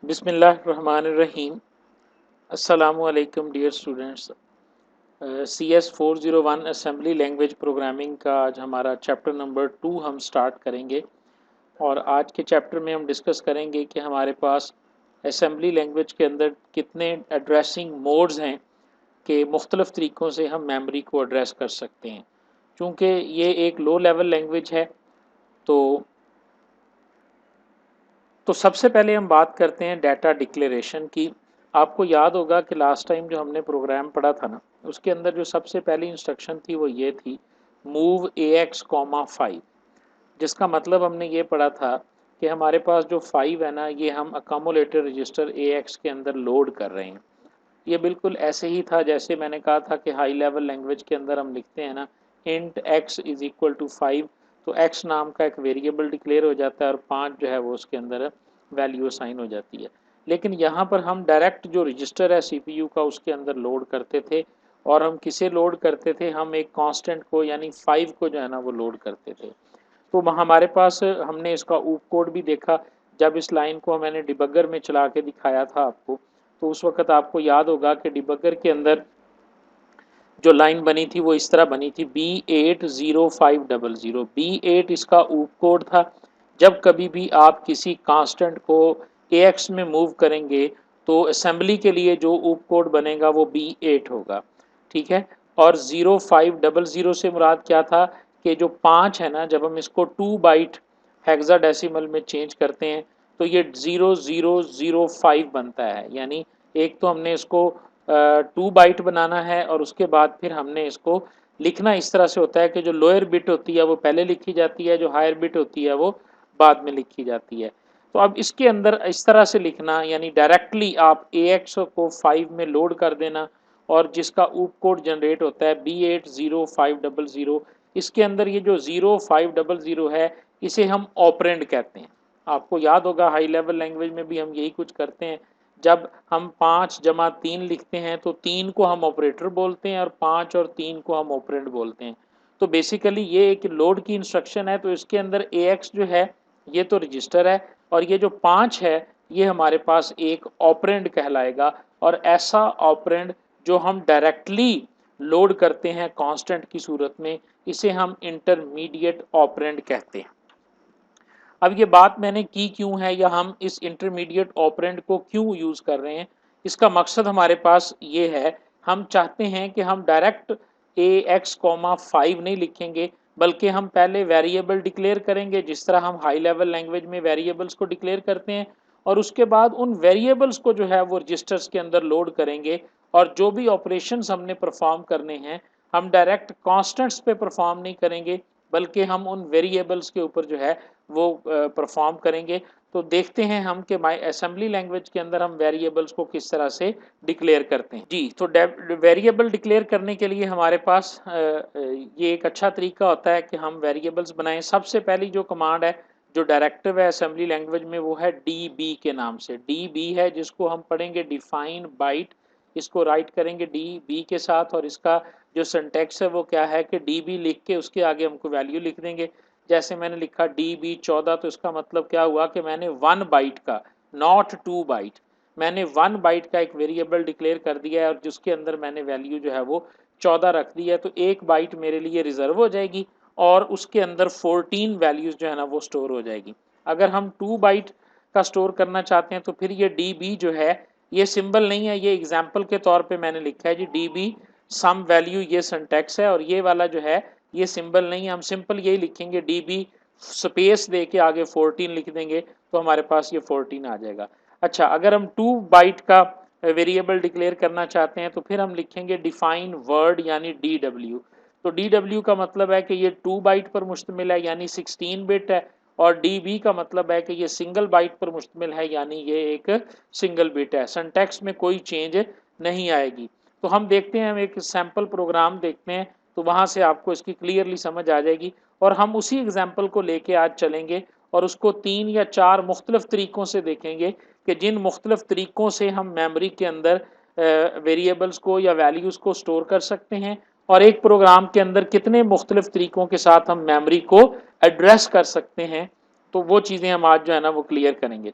बिस्मिल्लाहिर्रहमानिर्रहीम। अस्सलामुअलैकुम dear students. CS 401 assembly language programming का आज हमारा चैप्टर नंबर 2 हम स्टार्ट करेंगे। और आज के चैप्टर में हम डिस्कस करेंगे कि हमारे पास असेंबली लैंग्वेज के अंदर कितने एड्रेसिंग मोड्स हैं कि मुख्तलिफ़ तरीक़ों से हम मेमोरी को एड्रेस कर सकते हैं। चूँकि ये एक लो लेवल लैंग्वेज है तो सबसे पहले हम बात करते हैं डाटा डिक्लेरेशन की। आपको याद होगा कि लास्ट टाइम जो हमने प्रोग्राम पढ़ा था ना, उसके अंदर जो सबसे पहली इंस्ट्रक्शन थी वो ये थी, मूव AX, 5, जिसका मतलब हमने ये पढ़ा था कि हमारे पास जो 5 है ना, ये हम अकोमोलेटर रजिस्टर AX के अंदर लोड कर रहे हैं। ये बिल्कुल ऐसे ही था जैसे मैंने कहा था कि हाई लेवल लैंग्वेज के अंदर हम लिखते हैं ना, int x is equal to 5, तो x नाम का एक वेरिएबल डिक्लेयर हो जाता है और 5 जो है वो उसके अंदर वैल्यू असाइन हो जाती है। लेकिन यहाँ पर हम डायरेक्ट जो रजिस्टर है CPU का उसके अंदर लोड करते थे। और हम किसे लोड करते थे, हम एक कांस्टेंट को यानी 5 को जो है ना वो लोड करते थे। तो हमारे पास हमने इसका ऊप कोड भी देखा जब इस लाइन को मैंने डिबगर में चला के दिखाया था आपको। तो उस वक्त आपको याद होगा कि डिबगर के अंदर जो लाइन बनी थी वो इस तरह बनी थी, B80500। B8 इसका ऊप कोड था। जब कभी भी आप किसी कांस्टेंट को AX में मूव करेंगे तो असेंबली के लिए जो ऊप कोड बनेगा वो B8 होगा, ठीक है। और 0500 से मुराद क्या था कि जो 5 है ना, जब हम इसको 2 बाइट हेक्साडेसिमल में चेंज करते हैं तो ये 0005 बनता है। यानी एक तो हमने इसको 2 बाइट बनाना है और उसके बाद फिर हमने इसको लिखना इस तरह से होता है कि जो लोअर बिट होती है वो पहले लिखी जाती है, जो हायर बिट होती है वो बाद में लिखी जाती है। तो अब इसके अंदर इस तरह से लिखना, यानी डायरेक्टली आप AX को 5 में लोड कर देना और जिसका ऊप कोड जनरेट होता है B80500। इसके अंदर ये जो 0500 है इसे हम ऑपरेंड कहते हैं। आपको याद होगा हाई लेवल लैंग्वेज में भी हम यही कुछ करते हैं। जब हम 5 जमा 3 लिखते हैं तो 3 को हम ऑपरेटर बोलते हैं और 5 और 3 को हम ऑपरेंड बोलते हैं। तो बेसिकली ये एक लोड की इंस्ट्रक्शन है। तो इसके अंदर AX जो है ये तो रजिस्टर है और ये जो 5 है ये हमारे पास एक ऑपरेंड कहलाएगा। और ऐसा ऑपरेंड जो हम डायरेक्टली लोड करते हैं कांस्टेंट की सूरत में, इसे हम इंटरमीडिएट ऑपरेंड कहते हैं। अब ये बात मैंने की क्यों है या हम इस इंटरमीडिएट ऑपरेंड को क्यों यूज़ कर रहे हैं, इसका मकसद हमारे पास ये है, हम चाहते हैं कि हम डायरेक्ट AX, 5 नहीं लिखेंगे, बल्कि हम पहले वेरिएबल डिक्लेयर करेंगे जिस तरह हम हाई लेवल लैंग्वेज में वेरिएबल्स को डिक्लेयर करते हैं। और उसके बाद उन वेरिएबल्स को जो है वो रजिस्टर्स के अंदर लोड करेंगे और जो भी ऑपरेशंस हमने परफॉर्म करने हैं हम डायरेक्ट कांस्टेंट्स पे परफॉर्म नहीं करेंगे, बल्कि हम उन वेरिएबल्स के ऊपर जो है वो परफॉर्म करेंगे। तो देखते हैं हम कि माई असेंबली लैंग्वेज के अंदर हम वेरिएबल्स को किस तरह से डिक्लेयर करते हैं। जी, तो वेरिएबल डिक्लेयर करने के लिए हमारे पास ये एक अच्छा तरीका होता है कि हम वेरिएबल्स बनाएं। सबसे पहली जो कमांड है, जो डायरेक्टिव है असेंबली लैंग्वेज में, वो है DB के नाम से। DB है जिसको हम पढ़ेंगे डिफाइन बाइट। इसको राइट करेंगे DB के साथ और इसका जो सिंटैक्स है वो क्या है कि DB लिख के उसके आगे हमको वैल्यू लिख देंगे। जैसे मैंने लिखा DB14, तो इसका मतलब क्या हुआ कि मैंने 1 बाइट का, नॉट 2 बाइट, मैंने 1 बाइट का एक वेरिएबल डिक्लेयर कर दिया है और जिसके अंदर मैंने वैल्यू जो है वो 14 रख दी है। तो 1 बाइट मेरे लिए रिजर्व हो जाएगी और उसके अंदर 14 वैल्यूज़ जो है ना वो स्टोर हो जाएगी। अगर हम 2 बाइट का स्टोर करना चाहते हैं तो फिर ये DB जो है ये सिंबल नहीं है, ये एग्जाम्पल के तौर पे मैंने लिखा है जी DB सम वैल्यू, ये सिंटैक्स है। और ये वाला जो है ये सिंबल नहीं है, हम सिंपल यही लिखेंगे DB स्पेस दे के आगे 14 लिख देंगे तो हमारे पास ये 14 आ जाएगा। अच्छा, अगर हम 2 बाइट का वेरिएबल डिक्लेयर करना चाहते हैं तो फिर हम लिखेंगे डिफाइन वर्ड यानी DW। तो DW का मतलब है कि ये 2 बाइट पर मुश्तमिल है यानी 16 बिट है, और DB का मतलब है कि ये सिंगल बाइट पर मुश्तमिल है यानी ये एक सिंगल बिट है। सिंटैक्स में कोई चेंज नहीं आएगी। तो हम देखते हैं, हम एक सैम्पल प्रोग्राम देखते हैं तो वहाँ से आपको इसकी क्लियरली समझ आ जाएगी। और हम उसी एग्जाम्पल को लेके आज चलेंगे और उसको 3 या 4 मुख्तलिफ तरीक़ों से देखेंगे कि जिन मुख्तलिफ तरीक़ों से हम मेमोरी के अंदर वेरिएबल्स को या वैल्यूज़ को स्टोर कर सकते हैं और एक प्रोग्राम के अंदर कितने मुख्तलिफ तरीक़ों के साथ हम मेमोरी को एड्रेस कर सकते हैं। तो वो चीज़ें हम आज जो है ना वो क्लियर करेंगे।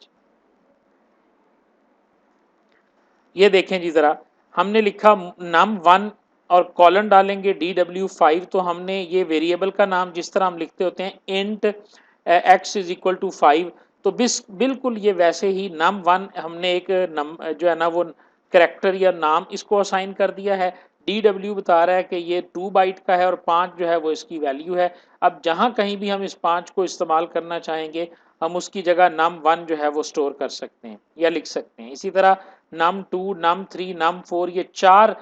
ये देखें जी ज़रा, हमने लिखा num1 और कॉलन डालेंगे DW5, तो हमने ये वेरिएबल का नाम जिस तरह हम लिखते होते हैं int x is equal to 5, तो बिल्कुल ये वैसे ही num1 हमने एक जो है ना वो करेक्टर या नाम इसको असाइन कर दिया है। DW बता रहा है कि ये 2 बाइट का है और 5 जो है वो इसकी वैल्यू है। अब जहाँ कहीं भी हम इस 5 को इस्तेमाल करना चाहेंगे, हम उसकी जगह num1 जो है वो स्टोर कर सकते हैं या लिख सकते हैं। इसी तरह num2, num3, num4 ये 4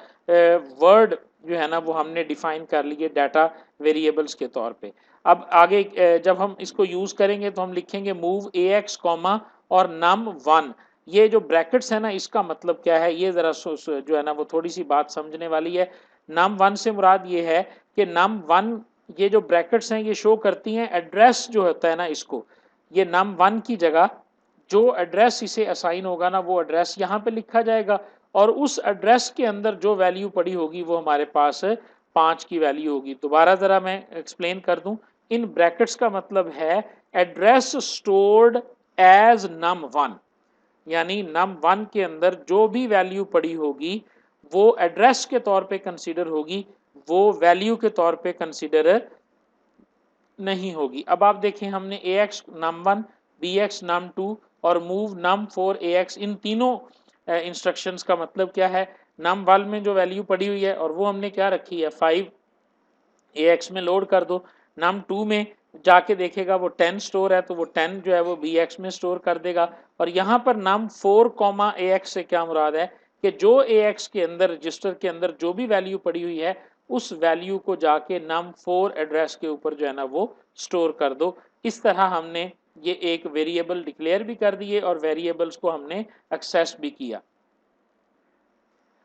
वर्ड जो है ना वो हमने डिफाइन कर लिए डाटा वेरिएबल्स के तौर पे। अब आगे जब हम इसको यूज़ करेंगे तो हम लिखेंगे मूव ax कॉमा और num1। ये जो ब्रैकेट्स है ना इसका मतलब क्या है, ये ज़रा जो है ना वो थोड़ी सी बात समझने वाली है। num1 से मुराद ये है कि num1 ये जो ब्रैकेट्स हैं ये शो करती हैं एड्रेस जो होता है ना इसको, ये num1 की जगह जो एड्रेस इसे असाइन होगा ना वो एड्रेस यहाँ पे लिखा जाएगा और उस एड्रेस के अंदर जो वैल्यू पड़ी होगी वो हमारे पास 5 की वैल्यू होगी। दोबारा ज़रा मैं एक्सप्लेन कर दूं, इन ब्रैकेट्स का मतलब है एड्रेस स्टोर्ड एज num1, यानी num1 के अंदर जो भी वैल्यू पड़ी होगी वो एड्रेस के तौर पे कंसीडर होगी, वो वैल्यू के तौर पे कंसीडर नहीं होगी। अब आप देखें हमने ax num1, bx num2 और move num4 ax, इन तीनों इंस्ट्रक्शंस का मतलब क्या है, num1 में जो वैल्यू पड़ी हुई है और वो हमने क्या रखी है 5, ax में लोड कर दो। num2 में जाके देखेगा वो 10 स्टोर है तो वो 10 जो है वो bx में स्टोर कर देगा। और यहाँ पर num4 ax से क्या मुराद है कि जो ax के अंदर रजिस्टर के अंदर जो भी वैल्यू पड़ी हुई है उस वैल्यू को जाके num4 एड्रेस के ऊपर जो है ना वो स्टोर कर दो। इस तरह हमने ये एक वेरिएबल डिक्लेयर भी कर दिए और वेरिएबल्स को हमने एक्सेस भी किया।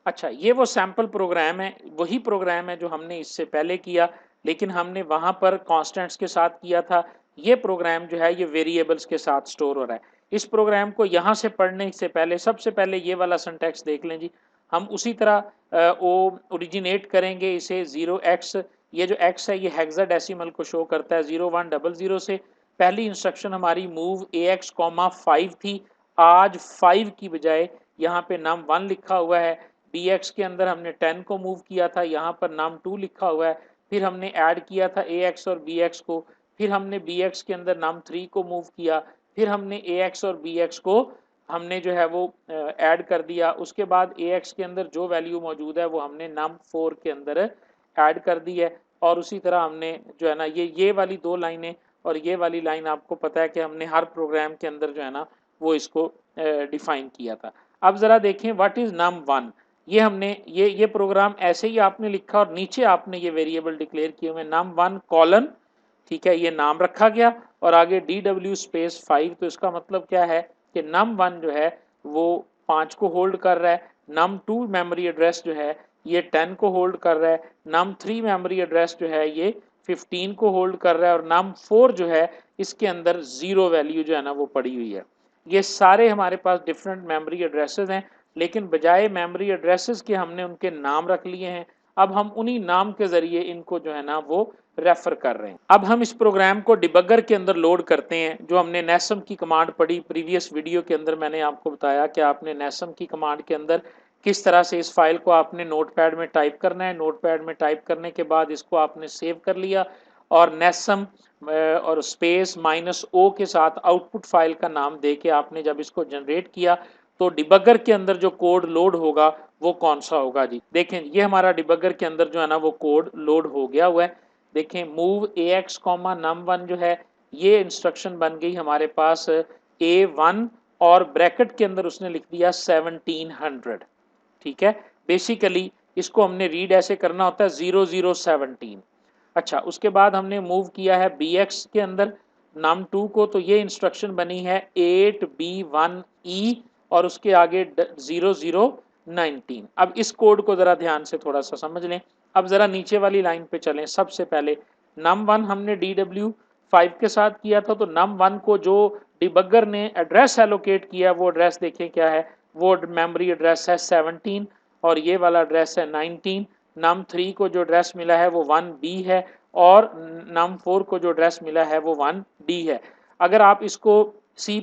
अच्छा, ये वो सैंपल प्रोग्राम है, वही प्रोग्राम है जो हमने इससे पहले किया, लेकिन हमने वहां पर कांस्टेंट्स के साथ किया था। ये प्रोग्राम जो है ये वेरिएबल्स के साथ स्टोर हो रहा है। इस प्रोग्राम को यहाँ से पढ़ने से पहले सबसे पहले ये वाला सिंटैक्स देख लें जी। हम उसी तरह वो ओरिजिनेट करेंगे इसे 0x, ये जो x है ये हेक्साडेसिमल को शो करता है 0100 से। पहली इंस्ट्रक्शन हमारी मूव ax 5 थी, आज 5 की बजाय यहाँ पे num1 लिखा हुआ है। bx के अंदर हमने 10 को मूव किया था, यहाँ पर num2 लिखा हुआ है। फिर हमने ऐड किया था ax और bx को, फिर हमने bx के अंदर num3 को मूव किया, फिर हमने ax और bx को हमने जो है वो ऐड कर दिया। उसके बाद ax के अंदर जो वैल्यू मौजूद है वो हमने num4 के अंदर ऐड कर दी है। और उसी तरह हमने जो है ना ये वाली 2 लाइनें और ये वाली लाइन आपको पता है कि हमने हर प्रोग्राम के अंदर जो है ना वो इसको डिफाइन किया था। अब ज़रा देखें व्हाट इज़ num1। ये हमने ये प्रोग्राम ऐसे ही आपने लिखा और नीचे आपने ये वेरिएबल डिक्लेयर किए हुए num1 कॉलन, ठीक है, ये नाम रखा गया और आगे DW स्पेस 5। तो इसका मतलब क्या है कि num1 जो है वो 5 को होल्ड कर रहा है, num2 मेमोरी एड्रेस जो है ये 10 को होल्ड कर रहा है, num3 मेमोरी एड्रेस जो है ये 15 को होल्ड कर रहा है और num4 जो है इसके अंदर 0 वैल्यू जो है ना वो पड़ी हुई है। ये सारे हमारे पास डिफरेंट मेमोरी एड्रेसेस हैं, लेकिन बजाय मेमोरी एड्रेसेस के हमने उनके नाम रख लिए हैं। अब हम उन्हीं नाम के ज़रिए इनको जो है ना वो रेफर कर रहे हैं। अब हम इस प्रोग्राम को डिबगर के अंदर लोड करते हैं। जो हमने नेसम की कमांड पढ़ी प्रीवियस वीडियो के अंदर, मैंने आपको बताया कि आपने नेसम की कमांड के अंदर किस तरह से इस फाइल को आपने नोटपैड में टाइप करना है। नोटपैड में टाइप करने के बाद इसको आपने सेव कर लिया और नेसम और स्पेस -o के साथ आउटपुट फाइल का नाम दे के आपने जब इसको जनरेट किया तो डिबगर के अंदर जो कोड लोड होगा वो कौन सा होगा जी। देखें ये हमारा डिबगर के अंदर जो है ना वो कोड लोड हो गया हुआ है। देखें मूव ax num1 जो है ये इंस्ट्रक्शन बन गई हमारे पास a1 और ब्रैकेट के अंदर उसने लिख दिया 1700, ठीक है। बेसिकली इसको हमने रीड ऐसे करना होता है 0017। अच्छा, उसके बाद हमने मूव किया है bx के अंदर num2 को, तो ये इंस्ट्रक्शन बनी है 8b1e और उसके आगे 0019। अब इस कोड को ज़रा ध्यान से थोड़ा सा समझ लें। अब ज़रा नीचे वाली लाइन पे चलें। सबसे पहले num1 हमने DW5 के साथ किया था, तो num1 को जो डिबगर ने एड्रेस एलोकेट किया वो एड्रेस देखें क्या है, वो मेमोरी एड्रेस है 17 और ये वाला एड्रेस है 19। num3 को जो एड्रेस मिला है वो 1B है और num4 को जो एड्रेस मिला है वो 1D है। अगर आप इसको C++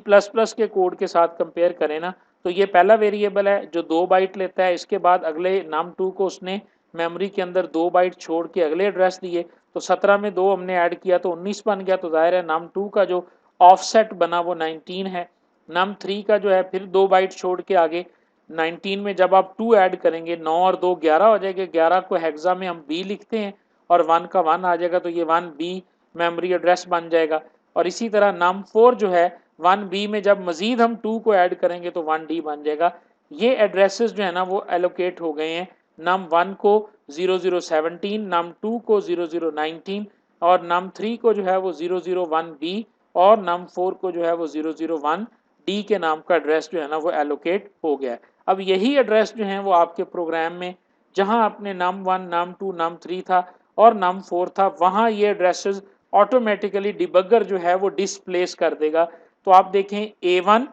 के कोड के साथ कंपेयर करें ना, तो ये पहला वेरिएबल है जो 2 बाइट लेता है। इसके बाद अगले num2 को उसने मेमोरी के अंदर 2 बाइट छोड़ के अगले एड्रेस दिए, तो 17 में 2 हमने ऐड किया तो 19 बन गया। तो जाहिर है num2 का जो ऑफसेट बना वो 19 है। num3 का जो है फिर 2 बाइट छोड़ के आगे 19 में जब आप 2 ऐड करेंगे 9 और 2 11 हो जाएगा। 11 को हेक्सा में हम B लिखते हैं और 1 का 1 आ जाएगा, तो ये 1B मेमोरी एड्रेस बन जाएगा। और इसी तरह num4 जो है 1B में जब मजीद हम 2 को ऐड करेंगे तो 1D बन जाएगा। ये एड्रेसेस जो है ना वो एलोकेट हो गए हैं num1 को 0017, num2 को 0019 और num3 को जो है वो 001B और num4 को जो है वो 001D के नाम का एड्रेस जो है ना वो एलोकेट हो गया है। अब यही एड्रेस जो है वो आपके प्रोग्राम में जहां आपने num1, num2, num3 था और num4 था, वहां ये एड्रेसेस ऑटोमेटिकली डिबगर जो है वो डिस्प्लेस कर देगा। तो आप देखें A1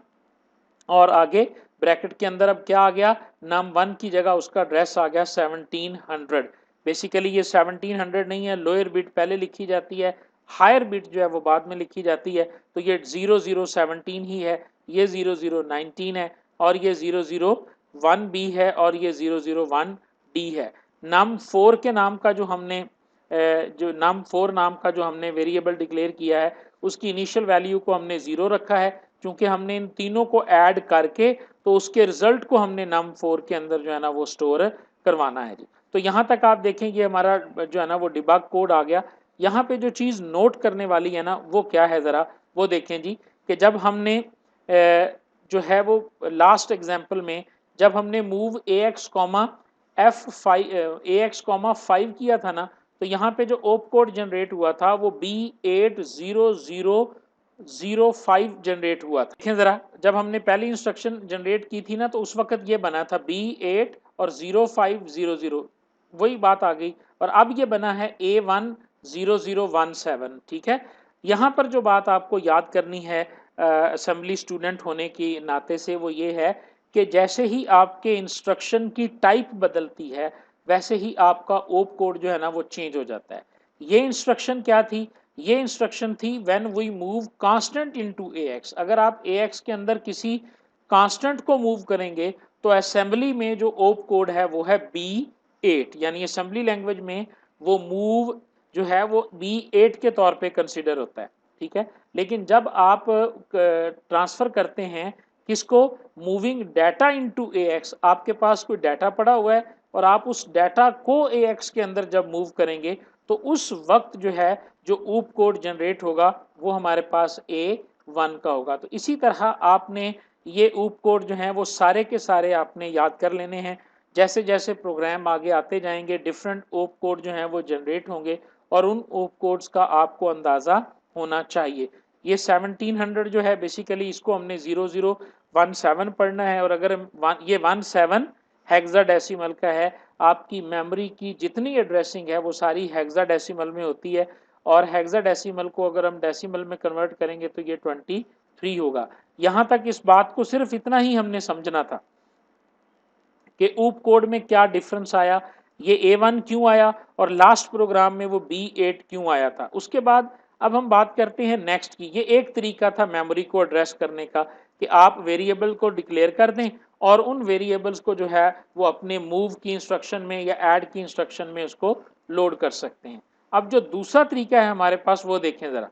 और आगे ब्रैकेट के अंदर अब क्या आ गया, num1 की जगह उसका एड्रेस आ गया 1700। बेसिकली ये 1700 नहीं है, लोअर बिट पहले लिखी जाती है, हायर बिट जो है वो बाद में लिखी जाती है। तो ये 0017 ही है, ये 0019 है और ये 001B है और ये 001D है। num4 के नाम का जो हमने जो num4 नाम का जो हमने वेरिएबल डिक्लेयर किया है उसकी इनिशियल वैल्यू को हमने 0 रखा है, क्योंकि हमने इन तीनों को ऐड करके तो उसके रिजल्ट को हमने num4 के अंदर जो है ना वो स्टोर करवाना है जी। तो यहाँ तक आप देखें कि हमारा जो है ना वो डिबग कोड आ गया। यहाँ पे जो चीज़ नोट करने वाली है ना वो क्या है, ज़रा वो देखें जी कि जब हमने जो है वो लास्ट एग्जाम्पल में जब हमने मूव AX F5 किया था ना, तो यहाँ पे जो ओप कोड जनरेट हुआ था वो B80005 जनरेट हुआ था। देखें ज़रा, जब हमने पहली इंस्ट्रक्शन जनरेट की थी ना तो उस वक्त ये बना था B8 और 0500, वही बात आ गई। और अब ये बना है A10017। ठीक है, यहाँ पर जो बात आपको याद करनी है असेंबली स्टूडेंट होने की नाते से वो ये है कि जैसे ही आपके इंस्ट्रक्शन की टाइप बदलती है वैसे ही आपका ओप कोड जो है ना वो चेंज हो जाता है। ये इंस्ट्रक्शन क्या थी, ये इंस्ट्रक्शन थी when we move constant into AX। अगर आप AX के अंदर किसी कांस्टेंट को मूव करेंगे तो असेंबली में जो ओप कोड है वो है B8, यानी असेंबली लैंग्वेज में वो मूव जो है वो B8 के तौर पे कंसिडर होता है। ठीक है, लेकिन जब आप ट्रांसफर करते हैं किसको, मूविंग डाटा इनटू AX, आपके पास कोई डाटा पड़ा हुआ है और आप उस डाटा को AX के अंदर जब मूव करेंगे तो उस वक्त जो है जो ऊप कोड जनरेट होगा वो हमारे पास A1 का होगा। तो इसी तरह आपने ये ऊप कोड जो है वो सारे के सारे आपने याद कर लेने हैं। जैसे जैसे प्रोग्राम आगे आते जाएंगे डिफरेंट ओप कोड जो हैं वो जनरेट होंगे और उन ओप कोड्स का आपको अंदाज़ा होना चाहिए। ये 1700 जो है बेसिकली इसको हमने 0017 पढ़ना है और अगर ये 17 हेक्साडेसिमल का है, आपकी मेमोरी की जितनी एड्रेसिंग है वो सारी हेक्साडेसिमल में होती है और हेक्साडेसिमल को अगर हम डेसिमल में कन्वर्ट करेंगे तो ये 23 होगा। यहाँ तक इस बात को सिर्फ इतना ही हमने समझना था कि ऊप कोड में क्या डिफरेंस आया, ये A1 क्यों आया और लास्ट प्रोग्राम में वो B8 क्यों आया था। उसके बाद अब हम बात करते हैं नेक्स्ट की। ये एक तरीका था मेमोरी को एड्रेस करने का कि आप वेरिएबल को डिक्लेयर कर दें और उन वेरिएबल्स को जो है वो अपने मूव की इंस्ट्रक्शन में या ऐड की इंस्ट्रक्शन में उसको लोड कर सकते हैं। अब जो दूसरा तरीका है हमारे पास वो देखें ज़रा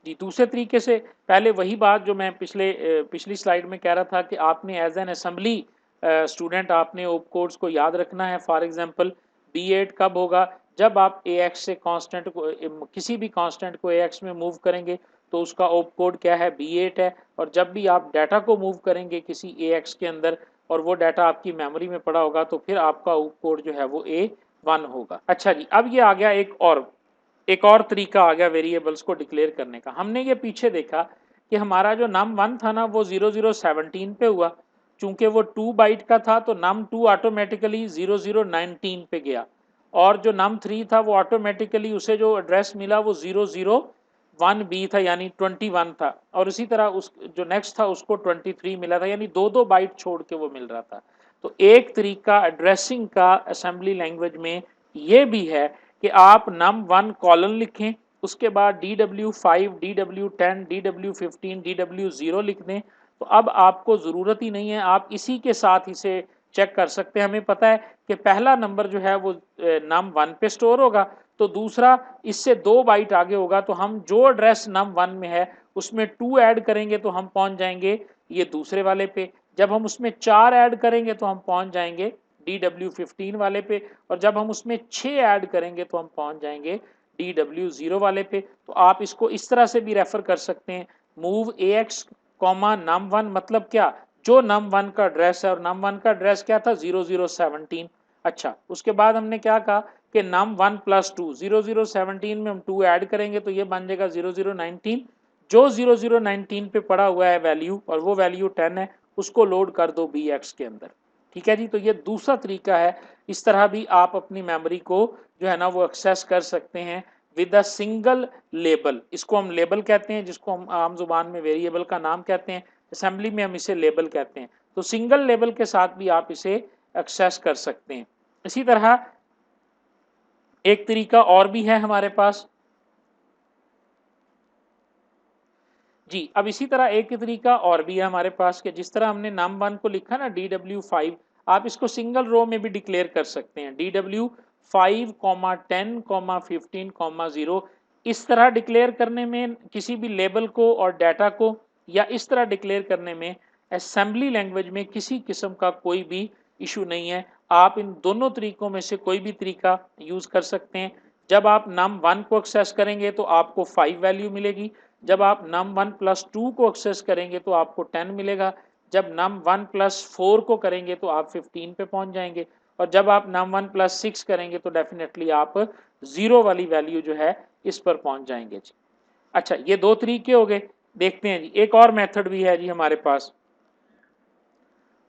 जी। दूसरे तरीके से पहले वही बात जो मैं पिछली स्लाइड में कह रहा था कि आपने एज एन असेंबली स्टूडेंट आपने ओप कोड्स को याद रखना है। फॉर एग्जांपल B8 कब होगा, जब आप AX से कांस्टेंट को किसी भी कांस्टेंट को AX में मूव करेंगे तो उसका ओप कोड क्या है, B8 है। और जब भी आप डाटा को मूव करेंगे किसी AX के अंदर और वो डाटा आपकी मेमोरी में पड़ा होगा तो फिर आपका ओप कोड जो है वो A1 होगा। अच्छा जी, अब ये आ गया एक और तरीका आ गया वेरिएबल्स को डिक्लेयर करने का। हमने ये पीछे देखा कि हमारा जो num1 था ना वो 0017 पे हुआ, चूंकि वो 2 बाइट का था तो num2 ऑटोमेटिकली 0019 पे गया। और जो num3 था वो ऑटोमेटिकली उसे जो एड्रेस मिला वो 001B था यानी 21 था, और इसी तरह उस जो नेक्स्ट था उसको 23 मिला था, यानी दो दो बाइट छोड़ के वो मिल रहा था। तो एक तरीका एड्रेसिंग का असेंबली लैंग्वेज में ये भी है कि आप num1 कॉलन लिखें, उसके बाद DW5, DW10, DW15, DW0 लिख दें। तो अब आपको ज़रूरत ही नहीं है, आप इसी के साथ इसे चेक कर सकते हैं। हमें पता है कि पहला नंबर जो है वो num1 पे स्टोर होगा, तो दूसरा इससे 2 बाइट आगे होगा, तो हम जो एड्रेस num1 में है उसमें 2 ऐड करेंगे तो हम पहुंच जाएंगे ये दूसरे वाले पे। जब हम उसमें 4 ऐड करेंगे तो हम पहुंच जाएंगे DW15 वाले पे, और जब हम उसमें 6 ऐड करेंगे तो हम पहुंच जाएंगे DW0 वाले पे। तो आप इसको इस तरह से भी रेफर कर सकते हैं, मूव AX num1, मतलब क्या, जो num1 का एड्रेस है, और num1 का एड्रेस क्या था 0017। अच्छा, उसके बाद हमने क्या कहा कि num1 प्लस 2, 0017 में हम 2 ऐड करेंगे तो ये बन जाएगा 0019। जो 0019 पे पड़ा हुआ है वैल्यू, और वो वैल्यू 10 है, उसको लोड कर दो BX के अंदर। ठीक है जी, तो ये दूसरा तरीका है। इस तरह भी आप अपनी मेमोरी को जो है ना वो एक्सेस कर सकते हैं विद अ सिंगल लेबल। इसको हम लेबल कहते हैं, जिसको हम आम जुबान में वेरिएबल का नाम कहते हैं, असेंबली में हम इसे लेबल कहते हैं। तो सिंगल लेबल के साथ भी आप इसे एक्सेस कर सकते हैं। इसी तरह एक तरीका और भी है हमारे पास जी। अब इसी तरह एक तरीका और भी है हमारे पास कि जिस तरह हमने num1 को लिखा ना DW5, आप इसको सिंगल रो में भी डिक्लेयर कर सकते हैं, DW5, 10, 15, 0। इस तरह डिक्लेयर करने में किसी भी लेबल को और डाटा को, या इस तरह डिक्लेयर करने में असेंबली लैंग्वेज में किसी किस्म का कोई भी इशू नहीं है। आप इन दोनों तरीकों में से कोई भी तरीका यूज कर सकते हैं। जब आप num1 को एक्सेस करेंगे तो आपको 5 वैल्यू मिलेगी, जब आप num1 प्लस 2 को एक्सेस करेंगे तो आपको 10 मिलेगा, जब num1 प्लस 4 को करेंगे तो आप 15 पे पहुंच जाएंगे, और जब आप num1 प्लस 6 करेंगे तो डेफिनेटली आप 0 वाली वैल्यू जो है इस पर पहुंच जाएंगे जी। अच्छा, ये दो तरीके हो गए। देखते हैं जी, एक और मेथड भी है जी हमारे पास।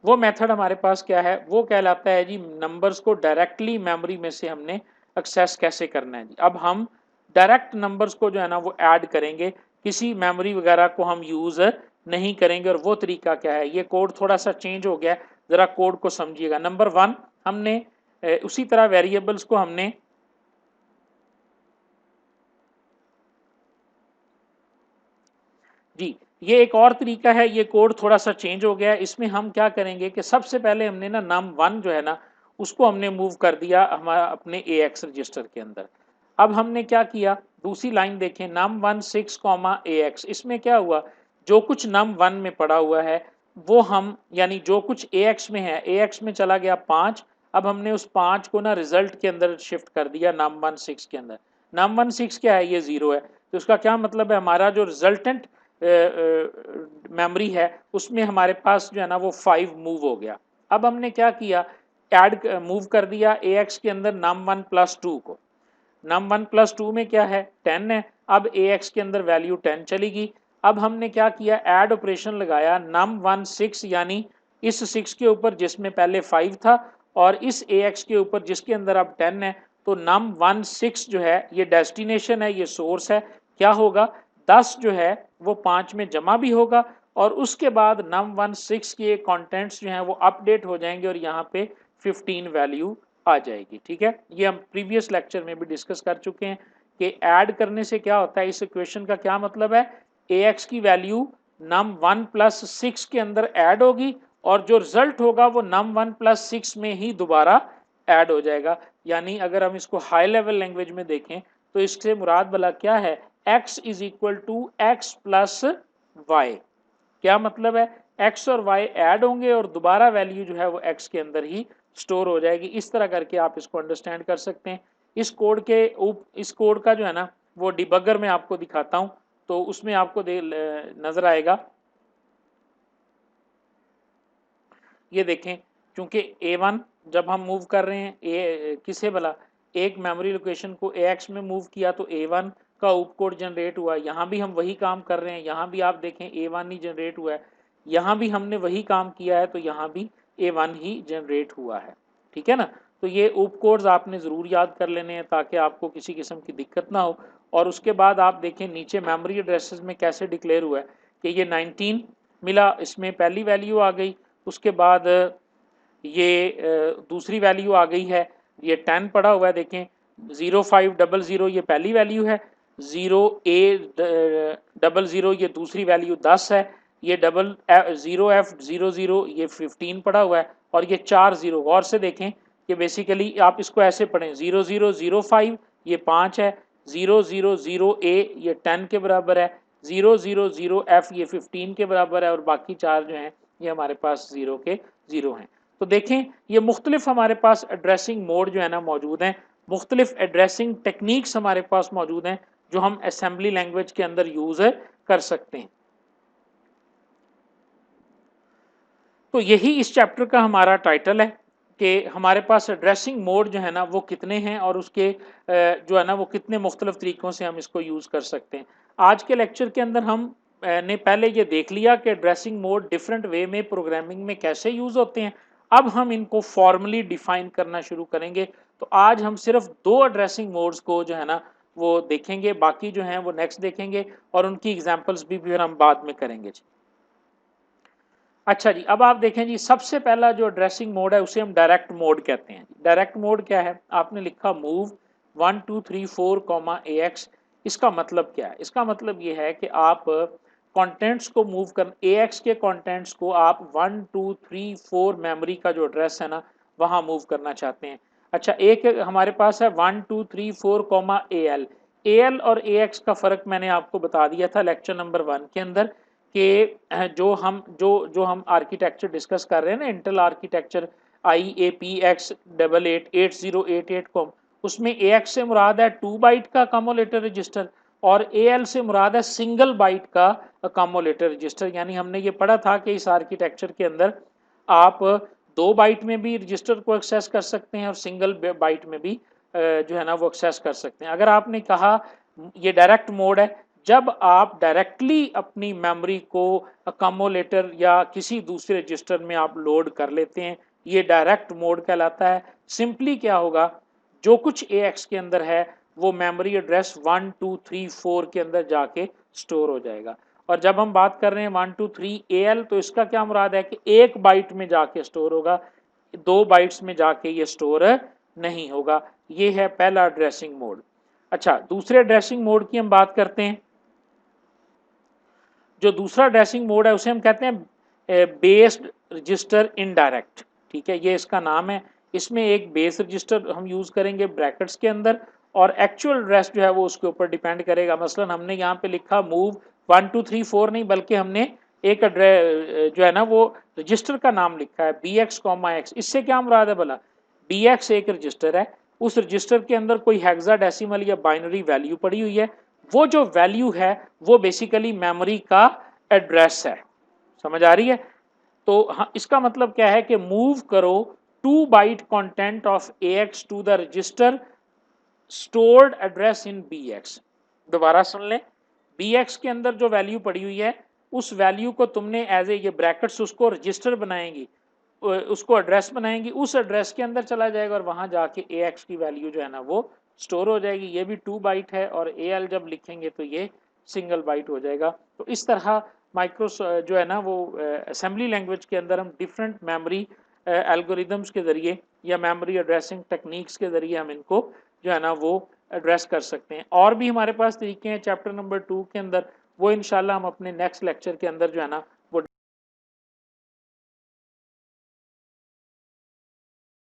वो मेथड हमारे पास क्या है, वो कहलाता है जी नंबर्स को डायरेक्टली मेमोरी में से हमने एक्सेस कैसे करना है जी। अब हम डायरेक्ट नंबर्स को जो है ना वो ऐड करेंगे, किसी मेमोरी वगैरह को हम यूज नहीं करेंगे। और वो तरीका क्या है, ये कोड थोड़ा सा चेंज हो गया है, जरा कोड को समझिएगा। नंबर 1, हमने उसी तरह वेरिएबल्स को हमने जी, ये एक और तरीका है, ये कोड थोड़ा सा चेंज हो गया है। इसमें हम क्या करेंगे कि सबसे पहले हमने ना num1 जो है ना उसको हमने मूव कर दिया हमारा अपने AX रजिस्टर के अंदर। अब हमने क्या किया, दूसरी लाइन देखें, num1 6, AX। इसमें क्या हुआ, जो कुछ num1 में पड़ा हुआ है वो हम, यानी जो कुछ AX में है, AX में चला गया 5। अब हमने उस 5 को ना रिजल्ट के अंदर शिफ्ट कर दिया num1 6 के अंदर। num1 6 क्या है, ये 0 है, तो उसका क्या मतलब है, हमारा जो रिजल्टेंट मेमोरी है उसमें हमारे पास जो है ना वो 5 मूव हो गया। अब हमने क्या किया, ऐड मूव कर दिया AX के अंदर num1 प्लस 2 को। num1 प्लस 2 में क्या है, 10 है। अब AX के अंदर वैल्यू 10 चलेगी। अब हमने क्या किया, ऐड ऑपरेशन लगाया num1 6, यानी इस 6 के ऊपर जिसमें पहले 5 था, और इस AX के ऊपर जिसके अंदर अब 10 है। तो num1 6 जो है ये डेस्टिनेशन है, ये सोर्स है। क्या होगा, 10 जो है वो 5 में जमा भी होगा, और उसके बाद num1 6 के कंटेंट्स जो हैं वो अपडेट हो जाएंगे, और यहाँ पे 15 वैल्यू आ जाएगी। ठीक है, ये हम प्रीवियस लेक्चर में भी डिस्कस कर चुके हैं कि ऐड करने से क्या होता है, इस इक्वेशन का क्या मतलब है, AX की वैल्यू num1 प्लस 6 के अंदर ऐड होगी, और जो रिजल्ट होगा वो num1 प्लस 6 में ही दोबारा ऐड हो जाएगा। यानी अगर हम इसको हाई लेवल लैंग्वेज में देखें तो इससे मुराद भला क्या है, x is equal to X plus Y. क्या मतलब है, x और y ऐड होंगे और दोबारा वैल्यू जो है वो x के अंदर ही स्टोर हो जाएगी। इस तरह करके आप इसको अंडरस्टैंड कर सकते हैं। इस कोड का जो है ना वो डिबगर में आपको दिखाता हूं, तो उसमें आपको नजर आएगा। ये देखें, क्योंकि A1 जब हम मूव कर रहे हैं किसे भला, एक मेमोरी लोकेशन को AX में मूव किया तो A1 का उपकोड जनरेट हुआ। यहाँ भी हम वही काम कर रहे हैं, यहाँ भी आप देखें A1 ही जनरेट हुआ है, यहाँ भी हमने वही काम किया है तो यहाँ भी A1 ही जनरेट हुआ है। ठीक है ना, तो ये उप कोड्स आपने ज़रूर याद कर लेने हैं ताकि आपको किसी किस्म की दिक्कत ना हो। और उसके बाद आप देखें नीचे मेमोरी एड्रेसेस में कैसे डिक्लेयर हुआ है कि ये 19 मिला, इसमें पहली वैल्यू आ गई, उसके बाद ये दूसरी वैल्यू आ गई है, ये 10 पड़ा हुआ है, देखें 0500 ये पहली वैल्यू है, 0A00 ये दूसरी वैल्यू 10 है, ये 0F00 ये 15 पड़ा हुआ है, और ये 4 0 गौर से देखें कि बेसिकली आप इसको ऐसे पढ़ें 0005 ये 5 है, 000A ये 10 के बराबर है, 000F ये 15 के बराबर है, और बाकी चार जो हैं ये हमारे पास 0 के 0 हैं। तो देखें ये मुख्तलिफ हमारे पास एड्रेसिंग मोड जो है ना मौजूद हैं, मुख्तलिफ एड्रेसिंग टेक्निक्स हमारे पास मौजूद हैं जो हम असेंबली लैंग्वेज के अंदर यूज कर सकते हैं। तो यही इस चैप्टर का हमारा टाइटल है कि हमारे पास एड्रेसिंग मोड जो है ना वो कितने हैं और उसके जो है ना वो कितने मुख्तलिफ तरीक़ों से हम इसको यूज़ कर सकते हैं। आज के लेक्चर के अंदर हम ने पहले ये देख लिया कि एड्रेसिंग मोड डिफरेंट वे में प्रोग्रामिंग में कैसे यूज़ होते हैं। अब हम इनको फॉर्मली डिफाइन करना शुरू करेंगे। तो आज हम सिर्फ 2 एड्रेसिंग मोड्स को जो है ना वो देखेंगे, बाकी जो हैं वो नेक्स्ट देखेंगे और उनकी एग्जांपल्स भी फिर हम बाद में करेंगे। अच्छा जी, अब आप देखें जी सबसे पहला जो एड्रेसिंग मोड है उसे हम डायरेक्ट मोड कहते हैं। डायरेक्ट मोड क्या है? आपने लिखा मूव 1 2 3 4 AX। इसका मतलब क्या है? इसका मतलब ये है कि आप कंटेंट्स को मूव कर AX के कंटेंट्स को आप 1 2 3 4 मेमोरी का जो एड्रेस है ना वहां मूव करना चाहते हैं। अच्छा, एक हमारे पास है 1 2 3 4 AL। AL और AX का फर्क मैंने आपको बता दिया था लेक्चर नंबर 1 के अंदर कि जो हम आर्किटेक्चर डिस्कस कर रहे हैं ना, इंटेल आर्किटेक्चर IAPX8888 को, उसमें AX से मुराद है 2 बाइट का कम्युलेटर रजिस्टर और AL से मुराद है सिंगल बाइट का कम्युलेटर रजिस्टर। यानी हमने ये पढ़ा था कि इस आर्किटेक्चर के अंदर आप 2 बाइट में भी रजिस्टर को एक्सेस कर सकते हैं और सिंगल बाइट में भी जो है ना वो एक्सेस कर सकते हैं। अगर आपने कहा ये डायरेक्ट मोड है, जब आप डायरेक्टली अपनी मेमोरी को अकोमोलेटर या किसी दूसरे रजिस्टर में आप लोड कर लेते हैं, ये डायरेक्ट मोड कहलाता है। सिंपली क्या होगा, जो कुछ AX के अंदर है वो मेमोरी एड्रेस 1 2 3 4 के अंदर जाके स्टोर हो जाएगा। और जब हम बात कर रहे हैं 1 2 3 AL, तो इसका क्या मुराद है कि 1 बाइट में जाके स्टोर होगा, 2 बाइट्स में जाके ये स्टोर नहीं होगा। ये है पहला एड्रेसिंग मोड। अच्छा, दूसरे एड्रेसिंग मोड की हम बात करते हैं। जो दूसरा ड्रेसिंग मोड है उसे हम कहते हैं बेस्ड रजिस्टर इनडायरेक्ट। ठीक है, ये इसका नाम है। इसमें एक बेस रजिस्टर हम यूज करेंगे ब्रैकेट्स के अंदर और एक्चुअल एड्रेस जो है वो उसके ऊपर डिपेंड करेगा। मसलन हमने यहाँ पे लिखा मूव 1 2 3 4 नहीं, बल्कि हमने एक एड्रेस जो है ना वो रजिस्टर का नाम लिखा है BX, X। इससे क्या मुराद है भला? BX एक रजिस्टर है, उस रजिस्टर के अंदर कोई हेक्साडेसिमल या बाइनरी वैल्यू पड़ी हुई है, वो जो वैल्यू है वो बेसिकली मेमोरी का एड्रेस है। समझ आ रही है? तो हाँ, इसका मतलब क्या है कि मूव करो 2 byte content of AX to the register stored address in BX। दोबारा सुन लें, BX के अंदर जो वैल्यू पड़ी हुई है उस वैल्यू को तुमने एज ए ये ब्रैकेट्स उसको रजिस्टर बनाएंगी, उसको एड्रेस बनाएंगी, उस एड्रेस के अंदर चला जाएगा और वहां जाके AX की वैल्यू जो है ना वो स्टोर हो जाएगी। ये भी 2 बाइट है और AL जब लिखेंगे तो ये सिंगल बाइट हो जाएगा। तो इस तरह माइक्रो जो है ना वो असेंबली लैंग्वेज के अंदर हम डिफरेंट मेमोरी एल्गोरिदम्स के ज़रिए या मेमोरी एड्रेसिंग टेक्निक्स के ज़रिए हम इनको जो है ना वो एड्रेस कर सकते हैं। और भी हमारे पास तरीके हैं चैप्टर नंबर 2 के अंदर, वो इंशाल्लाह हम अपने नेक्स्ट लेक्चर के अंदर जो है ना